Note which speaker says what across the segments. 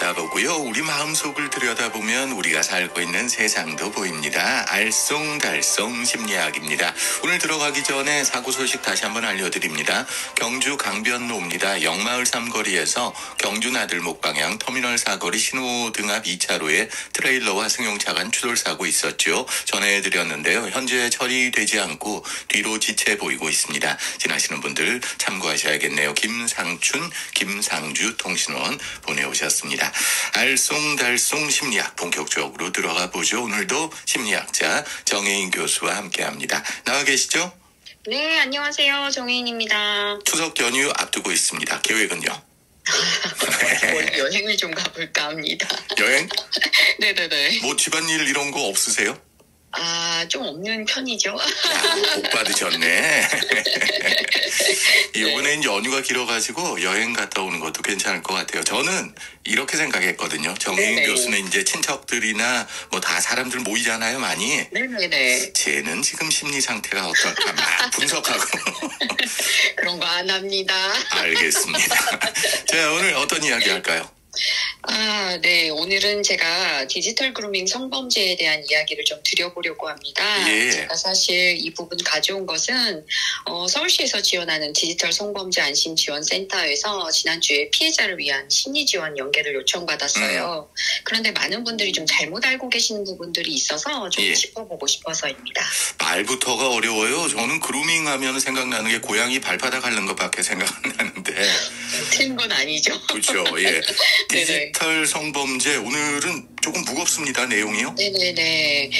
Speaker 1: 들여다보고요. 우리 마음속을 들여다보면 우리가 살고 있는 세상도 보입니다. 알쏭달쏭 심리학입니다. 오늘 들어가기 전에 사고 소식 다시 한번 알려드립니다. 경주 강변로입니다. 영마을 삼거리에서 경주 나들목 방향 터미널 사거리 신호등 앞 2차로에 트레일러와 승용차 간 추돌사고 있었죠. 전해드렸는데요. 현재 처리되지 않고 뒤로 지체 보이고 있습니다. 지나시는 분들 참고하셔야겠네요. 김상춘, 김상주 통신원 보내오셨습니다. 알쏭달쏭 심리학 본격적으로 들어가 보죠. 오늘도 심리학자 정혜인 교수와 함께합니다. 나와 계시죠?
Speaker 2: 네, 안녕하세요. 정혜인입니다.
Speaker 1: 추석 연휴 앞두고 있습니다. 계획은요?
Speaker 2: 여행을 좀 가볼까 합니다.
Speaker 1: 여행?
Speaker 2: 네네네.
Speaker 1: 뭐 집안일 이런 거 없으세요?
Speaker 2: 좀 없는 편이죠.
Speaker 1: 야, 복 받으셨네. 이번엔 연휴가 길어가지고 여행 갔다 오는 것도 괜찮을 것 같아요. 저는 이렇게 생각했거든요. 정혜인 교수는 이제 친척들이나 뭐 다 사람들 모이잖아요, 많이.
Speaker 2: 네네네.
Speaker 1: 쟤는 지금 심리 상태가 어떨까 막 분석하고.
Speaker 2: 그런 거 안 합니다.
Speaker 1: 알겠습니다. 자, 오늘 어떤 이야기 할까요?
Speaker 2: 네. 오늘은 제가 디지털 그루밍 성범죄에 대한 이야기를 좀 드려보려고 합니다.
Speaker 1: 예.
Speaker 2: 제가 사실 이 부분 가져온 것은 서울시에서 지원하는 디지털 성범죄 안심지원센터에서 지난주에 피해자를 위한 심리지원 연계를 요청받았어요. 그런데 많은 분들이 좀 잘못 알고 계시는 부분들이 있어서 좀 짚어보고 싶어서입니다.
Speaker 1: 말부터가 어려워요. 저는 그루밍 하면 생각나는 게 고양이 발바닥 앓는 것밖에 생각 안 나는데.
Speaker 2: 틀린 건 아니죠.
Speaker 1: 그렇죠. 예.
Speaker 2: 네네.
Speaker 1: 디지털 성범죄 오늘은 조금 무겁습니다. 내용이요.
Speaker 2: 네네네.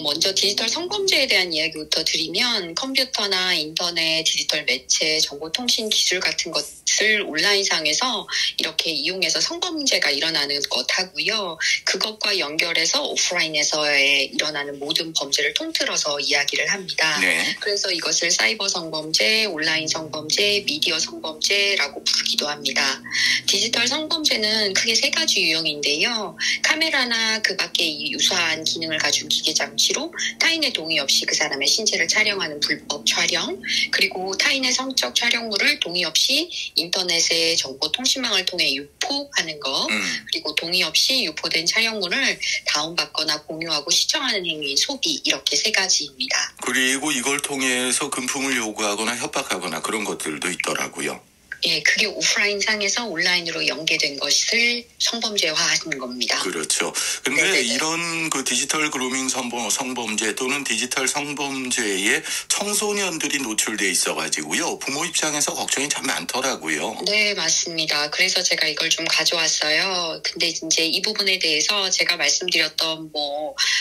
Speaker 2: 먼저 디지털 성범죄에 대한 이야기부터 드리면 컴퓨터나 인터넷, 디지털 매체, 정보통신 기술 같은 것을 온라인상에서 이렇게 이용해서 성범죄가 일어나는 것 하고요. 그것과 연결해서 오프라인에서의 일어나는 모든 범죄를 통틀어서 이야기를 합니다.
Speaker 1: 네.
Speaker 2: 그래서 이것을 사이버 성범죄, 온라인 성범죄, 미디어 성범죄라고 부르기도 합니다. 디지털 성범죄는 크게 세 가지 유형인데요. 카메라나 그 밖의 유사한 기능을 가진 기계 장치로 타인의 동의 없이 그 사람의 신체를 촬영하는 불법 촬영, 그리고 타인의 성적 촬영물을 동의 없이 인터넷의 정보통신망을 통해 유포하는 것, 그리고 동의 없이 유포된 촬영물을 다운받거나 공유하고 시청하는 행위인 소비, 이렇게 세 가지입니다.
Speaker 1: 그리고 이걸 통해서 금품을 요구하거나 협박하거나 그런 것들도 있더라고요.
Speaker 2: 예, 그게 오프라인 상에서 온라인으로 연계된 것을 성범죄화하는 겁니다.
Speaker 1: 그렇죠. 근데
Speaker 2: 네네네.
Speaker 1: 이런 그 디지털 그루밍 성범죄 또는 디지털 성범죄에 청소년들이 노출돼 있어가지고요. 부모 입장에서 걱정이 참 많더라고요.
Speaker 2: 네, 맞습니다. 그래서 제가 이걸 좀 가져왔어요. 근데 이제 이 부분에 대해서 제가 말씀드렸던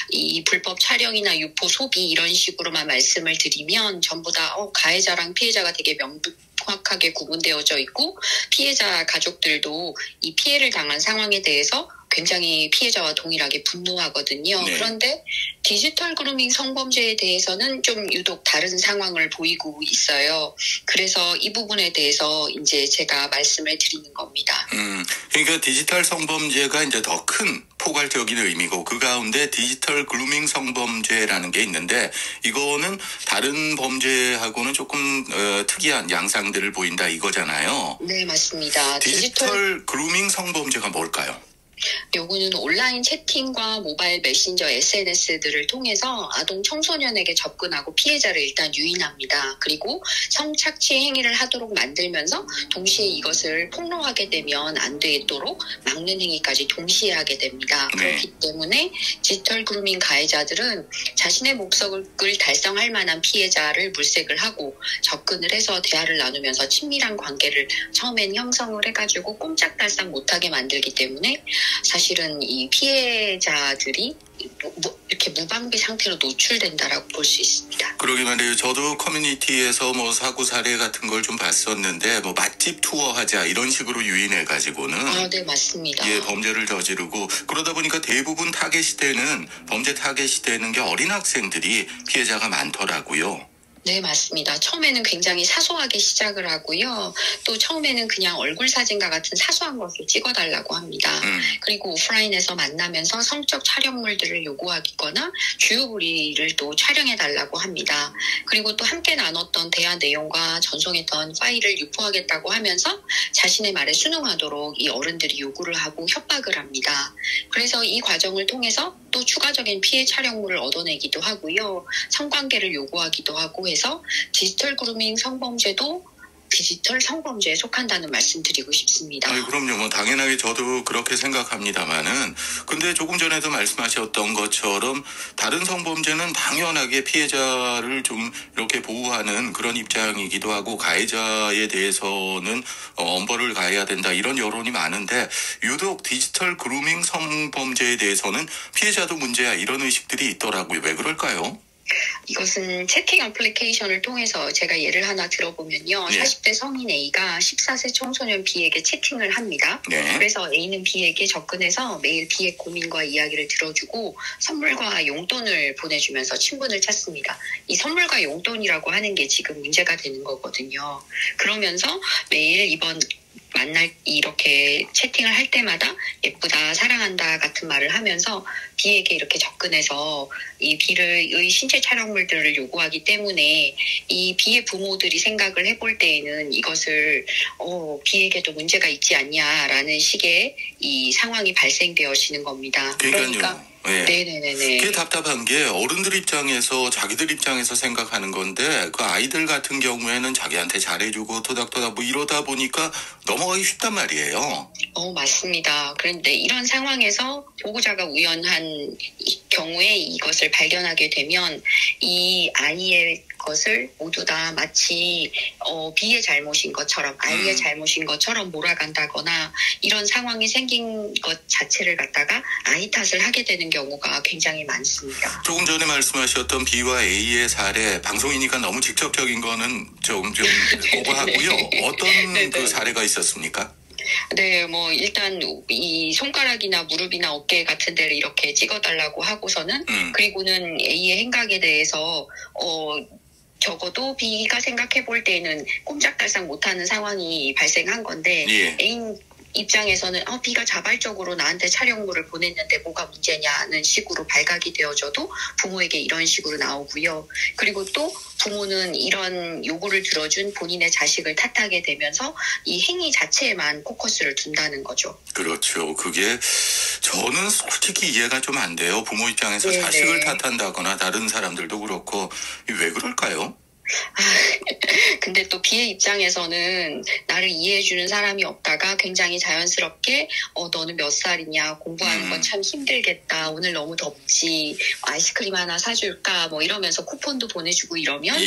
Speaker 2: 이 불법 촬영이나 유포 소비 이런 식으로만 말씀을 드리면 전부 다 가해자랑 피해자가 되게 명확하게 구분되어져 있고 피해자 가족들도 이 피해를 당한 상황에 대해서 굉장히 피해자와 동일하게 분노하거든요.
Speaker 1: 네.
Speaker 2: 그런데 디지털 그루밍 성범죄에 대해서는 좀 유독 다른 상황을 보이고 있어요. 그래서 이 부분에 대해서 이제 제가 말씀을 드리는 겁니다.
Speaker 1: 그러니까 디지털 성범죄가 이제 더 큰 포괄적인 의미고 그 가운데 디지털 그루밍 성범죄라는 게 있는데 이거는 다른 범죄하고는 조금 특이한 양상들을 보인다 이거잖아요.
Speaker 2: 네, 맞습니다.
Speaker 1: 디지털 그루밍 성범죄가 뭘까요?
Speaker 2: 요거는 온라인 채팅과 모바일 메신저 SNS들을 통해서 아동 청소년에게 접근하고 피해자를 일단 유인합니다. 그리고 성착취 행위를 하도록 만들면서 동시에 이것을 폭로하게 되면 안 되도록 막는 행위까지 동시에 하게 됩니다. 그렇기 때문에 디지털 그루밍 가해자들은 자신의 목적을 달성할 만한 피해자를 물색을 하고 접근을 해서 대화를 나누면서 친밀한 관계를 처음엔 형성을 해가지고 꼼짝달싹 못하게 만들기 때문에 사실은 이 피해자들이 이렇게 무방비 상태로 노출된다라고 볼 수 있습니다.
Speaker 1: 그러게 말이에요. 저도 커뮤니티에서 사고 사례 같은 걸 좀 봤었는데 맛집 투어 하자 이런 식으로 유인해가지고는
Speaker 2: 네, 맞습니다.
Speaker 1: 예, 범죄를 저지르고 그러다 보니까 대부분 범죄 타겟이 되는 게 어린 학생들이 피해자가 많더라고요.
Speaker 2: 네, 맞습니다. 처음에는 굉장히 사소하게 시작을 하고요. 또 처음에는 그냥 얼굴 사진과 같은 사소한 것을 찍어달라고 합니다. 그리고 오프라인에서 만나면서 성적 촬영물들을 요구하거나 주요 부위를 또 촬영해달라고 합니다. 그리고 또 함께 나눴던 대화 내용과 전송했던 파일을 유포하겠다고 하면서 자신의 말에 순응하도록 이 어른들이 요구를 하고 협박을 합니다. 그래서 이 과정을 통해서 또 추가적인 피해 촬영물을 얻어내기도 하고요. 성관계를 요구하기도 하고 해서 디지털 그루밍 성범죄도 디지털 성범죄에 속한다는 말씀 드리고 싶습니다.
Speaker 1: 그럼요. 뭐 당연하게 저도 그렇게 생각합니다만은 근데 조금 전에도 말씀하셨던 것처럼 다른 성범죄는 당연하게 피해자를 좀 이렇게 보호하는 그런 입장이기도 하고 가해자에 대해서는 엄벌을 가해야 된다 이런 여론이 많은데 유독 디지털 그루밍 성범죄에 대해서는 피해자도 문제야 이런 의식들이 있더라고요. 왜 그럴까요?
Speaker 2: 이것은 채팅 애플리케이션을 통해서 제가 예를 하나 들어보면요.
Speaker 1: 네.
Speaker 2: 40대 성인 A가 14세 청소년 B에게 채팅을 합니다.
Speaker 1: 네.
Speaker 2: 그래서 A는 B에게 접근해서 매일 B의 고민과 이야기를 들어주고 선물과 용돈을 보내주면서 친분을 찾습니다. 이 선물과 용돈이라고 하는 게 지금 문제가 되는 거거든요. 그러면서 매일 이번 만날 이렇게 채팅을 할 때마다 예쁘다, 사랑한다 같은 말을 하면서 B에게 이렇게 접근해서 이 B의 신체 촬영물들을 요구하기 때문에 이 B의 부모들이 생각을 해볼 때에는 이것을 B에게도 문제가 있지 않냐라는 식의 이 상황이 발생되어지는 겁니다. 그러니까
Speaker 1: 네.
Speaker 2: 네네네네.
Speaker 1: 그게 답답한 게 어른들 입장에서 자기들 입장에서 생각하는 건데 그 아이들 같은 경우에는 자기한테 잘해주고 토닥토닥 뭐 이러다 보니까 넘어가기 쉽단 말이에요.
Speaker 2: 맞습니다. 그런데 이런 상황에서 보호자가 우연한 경우에 이것을 발견하게 되면 이 아이의 것을 모두 다 마치 B의 잘못인 것처럼 아이의 잘못인 것처럼 몰아간다거나 이런 상황이 생긴 것 자체를 갖다가 아이 탓을 하게 되는 경우가 굉장히 많습니다.
Speaker 1: 조금 전에 말씀하셨던 B와 A의 사례 방송이니까 너무 직접적인 거는 좀 오버하고요. 어떤 그 사례가 있었습니까?
Speaker 2: 네, 뭐 일단 이 손가락이나 무릎이나 어깨 같은 데를 이렇게 찍어달라고 하고서는 그리고는 A의 행각에 대해서 적어도 B가 생각해 볼 때는 꼼짝달싹 못하는 상황이 발생한 건데
Speaker 1: 예.
Speaker 2: A인 입장에서는 B가 자발적으로 나한테 촬영물을 보냈는데 뭐가 문제냐는 식으로 발각이 되어져도 부모에게 이런 식으로 나오고요. 그리고 또 부모는 이런 요구를 들어준 본인의 자식을 탓하게 되면서 이 행위 자체에만 포커스를 둔다는 거죠.
Speaker 1: 그렇죠. 그게 저는 솔직히 이해가 좀 안 돼요. 부모 입장에서
Speaker 2: 네네.
Speaker 1: 자식을 탓한다거나 다른 사람들도 그렇고 왜 그럴까요?
Speaker 2: 근데 또 B의 입장에서는 나를 이해해주는 사람이 없다가 굉장히 자연스럽게 너는 몇 살이냐 공부하는 건 참 힘들겠다 오늘 너무 덥지 아이스크림 하나 사줄까 뭐 이러면서 쿠폰도 보내주고 이러면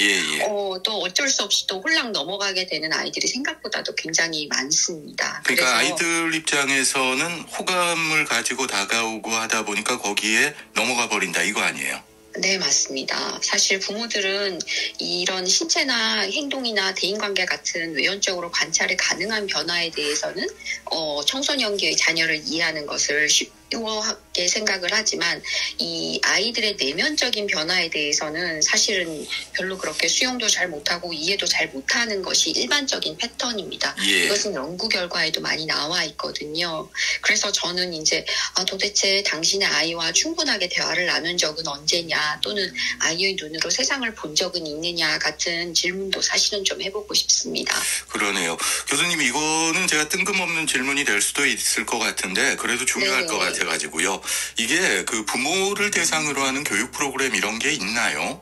Speaker 2: 또 어쩔 수 없이 또 홀랑 넘어가게 되는 아이들이 생각보다도 굉장히 많습니다.
Speaker 1: 그러니까
Speaker 2: 그래서
Speaker 1: 아이들 입장에서는 호감을 가지고 다가오고 하다 보니까 거기에 넘어가 버린다 이거 아니에요?
Speaker 2: 네, 맞습니다. 사실 부모들은 이런 신체나 행동이나 대인관계 같은 외연적으로 관찰이 가능한 변화에 대해서는 청소년기의 자녀를 이해하는 것을 쉽게 생각을 하지만 이 아이들의 내면적인 변화에 대해서는 사실은 별로 그렇게 수용도 잘 못하고 이해도 잘 못하는 것이 일반적인 패턴입니다.
Speaker 1: 예.
Speaker 2: 이것은 연구 결과에도 많이 나와 있거든요. 그래서 저는 이제 도대체 당신의 아이와 충분하게 대화를 나눈 적은 언제냐 또는 아이의 눈으로 세상을 본 적은 있느냐 같은 질문도 사실은 좀 해보고 싶습니다.
Speaker 1: 그러네요. 교수님 이거는 제가 뜬금없는 질문이 될 수도 있을 것 같은데 그래도 중요할 것 같아가지고요. 이게 그 부모를 대상으로 하는 교육 프로그램 이런 게 있나요?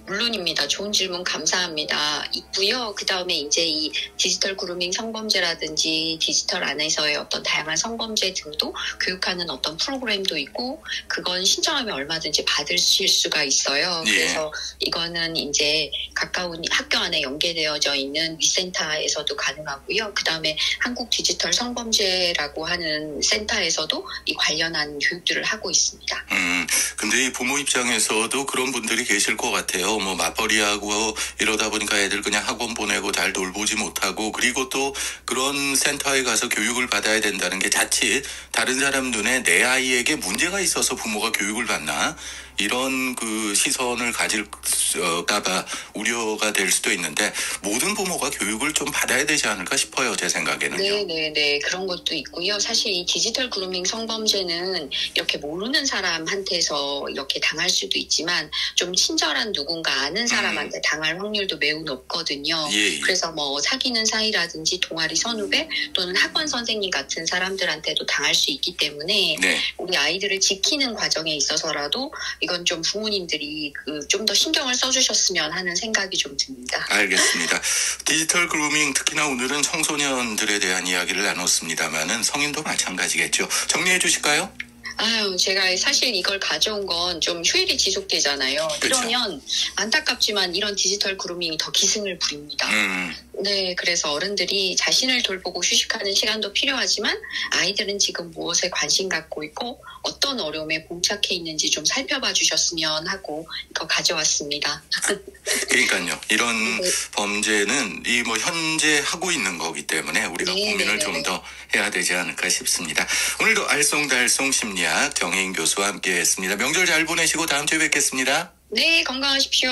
Speaker 2: 물론입니다. 좋은 질문 감사합니다. 있고요. 그 다음에 이제 이 디지털 그루밍 성범죄라든지 디지털 안에서의 어떤 다양한 성범죄 등도 교육하는 어떤 프로그램도 있고 그건 신청하면 얼마든지 받으실 수가 있어요.
Speaker 1: 예.
Speaker 2: 그래서 이거는 이제 가까운 학교 안에 연계되어져 있는 위센터에서도 가능하고요. 그 다음에 한국 디지털 성범죄라고 하는 센터에서도 이 관련한 교육들을 하고 있습니다.
Speaker 1: 근데 이 부모 입장에서도 그런 분들이 계시 힘드실 것 같아요. 뭐 맞벌이하고 이러다 보니까 애들 그냥 학원 보내고 잘 돌보지 못하고, 그리고 또 그런 센터에 가서 교육을 받아야 된다는 게 자칫 다른 사람 눈에 내 아이에게 문제가 있어서 부모가 교육을 받나, 이런 그 시선을 가질까봐 우려가 될 수도 있는데, 모든 부모가 교육을 좀 받아야 되지 않을까 싶어요, 제 생각에는요.
Speaker 2: 네네네. 그런 것도 있고요. 사실 이 디지털 그루밍 성범죄는 이렇게 모르는 사람한테서 이렇게 당할 수도 있지만, 좀 친절한 누군가 아는 사람한테 당할 확률도 매우 높거든요.
Speaker 1: 예.
Speaker 2: 그래서 뭐 사귀는 사이라든지 동아리 선후배 또는 학원 선생님 같은 사람들한테도 당할 수 있기 때문에,
Speaker 1: 네.
Speaker 2: 우리 아이들을 지키는 과정에 있어서라도 이건 좀 부모님들이 좀 더 신경을 써주셨으면 하는 생각이 좀 듭니다.
Speaker 1: 알겠습니다. 디지털 그루밍, 특히나 오늘은 청소년들에 대한 이야기를 나눴습니다만은 성인도 마찬가지겠죠. 정리해 주실까요?
Speaker 2: 제가 사실 이걸 가져온 건 좀 휴일이 지속되잖아요.
Speaker 1: 그쵸.
Speaker 2: 그러면 안타깝지만 이런 디지털 그루밍이 더 기승을 부립니다. 네, 그래서 어른들이 자신을 돌보고 휴식하는 시간도 필요하지만, 아이들은 지금 무엇에 관심 갖고 있고 어떤 어려움에 봉착해 있는지 좀 살펴봐 주셨으면 하고 이거 가져왔습니다.
Speaker 1: 그러니까요. 이런
Speaker 2: 네.
Speaker 1: 범죄는 이 뭐 현재 하고 있는 거기 때문에 우리가
Speaker 2: 네,
Speaker 1: 고민을
Speaker 2: 네,
Speaker 1: 좀
Speaker 2: 네.
Speaker 1: 더 해야 되지 않을까 싶습니다. 오늘도 알쏭달쏭 심리학 정혜인 교수와 함께했습니다. 명절 잘 보내시고 다음 주에 뵙겠습니다.
Speaker 2: 네, 건강하십시오.